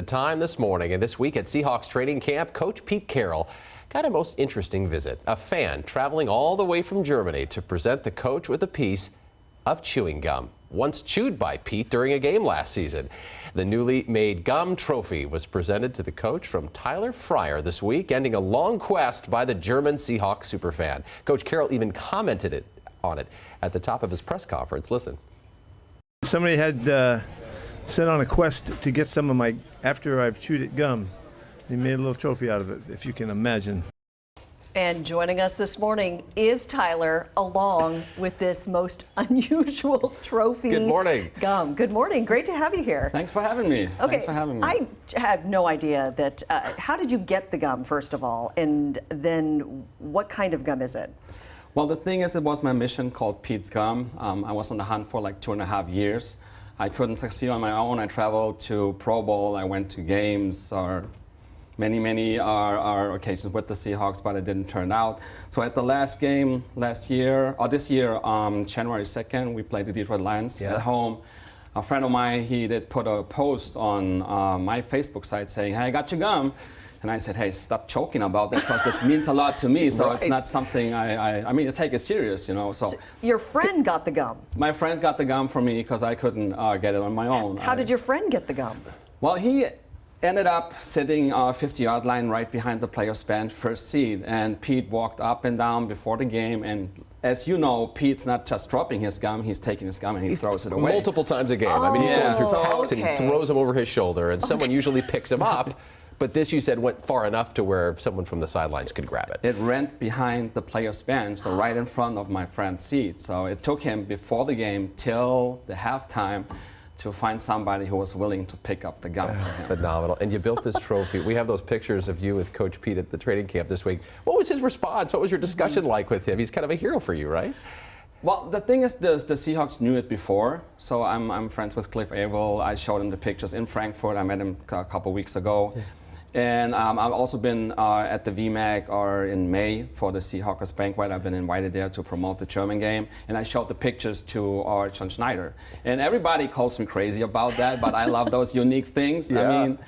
The time this morning and this week at Seahawks training camp, Coach Pete Carroll got a most interesting visit. A fan traveling all the way from Germany to present the coach with a piece of chewing gum, once chewed by Pete during a game last season. The newly made gum trophy was presented to the coach from Tyler Freier this week, ending a long quest by the German Seahawks superfan. Coach Carroll even commented on it at the top of his press conference. Listen. Somebody had set on a quest to get some of my, after I've chewed it, gum. They made a little trophy out of it, if you can imagine. And joining us this morning is Tyler, along with this most unusual trophy. Good morning. Gum. Good morning. Great to have you here. Thanks for having me. Okay, Thanks for having me. I have no idea that. How did you get the gum, first of all, and then what kind of gum is it? Well, the thing is, it was my mission called Pete's Gum. I was on the hunt for like 2.5 years. I couldn't succeed on my own. I traveled to Pro Bowl. I went to games or many occasions with the Seahawks, but it didn't turn out. So at the last game this year, January 2nd, we played the Detroit Lions at home. A friend of mine, he did put a post on my Facebook site saying, "Hey, I got your gum." And I said, "Hey, stop choking about that because it means a lot to me. So It's not something I mean, I take it serious, you know." So your friend got the gum. My friend got the gum for me because I couldn't get it on my own. How did your friend get the gum? Well, he ended up sitting 50-yard line right behind the players' bench, first seat. And Pete walked up and down before the game. And as you know, Pete's not just dropping his gum, he's taking his gum and he throws it away. Multiple times a game. I mean, he's going through packs and he throws them over his shoulder, and someone usually picks him up. But this, you said, went far enough to where someone from the sidelines could grab it. It ran behind the player's bench, so right in front of my friend's seat. So it took him before the game till the halftime to find somebody who was willing to pick up the gum for him. Phenomenal. And you built this trophy. We have those pictures of you with Coach Pete at the training camp this week. What was his response? What was your discussion like with him? He's kind of a hero for you, right? Well, the thing is, the Seahawks knew it before. So I'm friends with Cliff Averill. I showed him the pictures in Frankfurt. I met him a couple weeks ago. Yeah. And I've also been at the VMAC or in May for the Seahawks banquet. I've been invited there to promote the German game. And I showed the pictures to our John Schneider. And everybody calls me crazy about that, but I love those unique things. Yeah. I mean,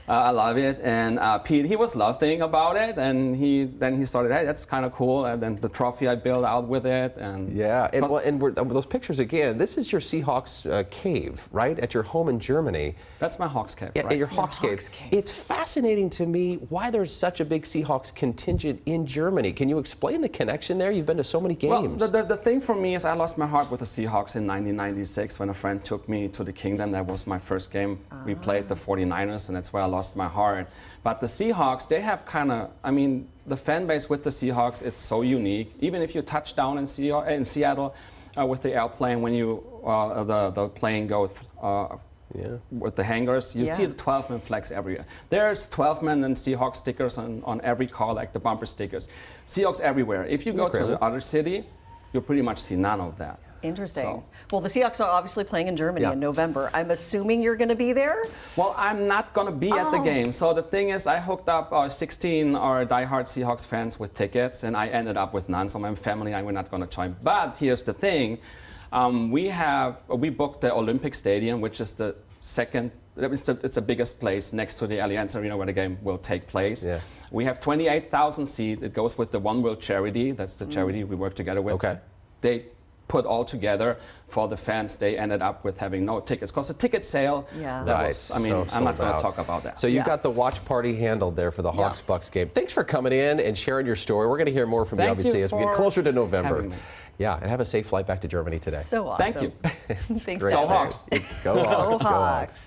I love it. And Pete, he was laughing about it. And then he started, "Hey, that's kind of cool." And then the trophy I built out with it. And yeah, and those pictures again, this is your Seahawks cave, right? At your home in Germany. That's my Hawks cave, right? At your Hawks cave. Hawks cave. It's fascinating to me why there's such a big Seahawks contingent in Germany. Can you explain the connection there? You've been to so many games. Well, the thing for me is I lost my heart with the Seahawks in 1996 when a friend took me to the Kingdom. That was my first game. We played the 49ers, and that's where I lost my heart. But the Seahawks, they have kind of, I mean, the fan base with the Seahawks is so unique. Even if you touch down in Seattle with the airplane, when you the plane goes with the hangars, you see the 12-man flags everywhere. There's 12-man and Seahawks stickers on every car, like the bumper stickers. Seahawks everywhere. If you go to the other city, you'll pretty much see none of that. Interesting. So, well, the Seahawks are obviously playing in Germany in November. I'm assuming you're going to be there? Well, I'm not going to be at the game. So the thing is, I hooked up 16 diehard Seahawks fans with tickets, and I ended up with none. So my family, I were not going to join. But here's the thing. We booked the Olympic Stadium, which is the second, it's the biggest place next to the Allianz Arena where the game will take place. Yeah. We have 28,000 seats. It goes with the One World Charity. That's the charity we work together with. Okay. They put all together for the fans. They ended up with having no tickets because the ticket sale, that was, I mean, I'm not going to talk about that. So you got the watch party handled there for the Hawks-Bucks game. Thanks for coming in and sharing your story. We're going to hear more from you, obviously, as we get closer to November. Yeah, and have a safe flight back to Germany today. So awesome. Thank you. Thanks, Go Hawks. Go Hawks. Go Hawks.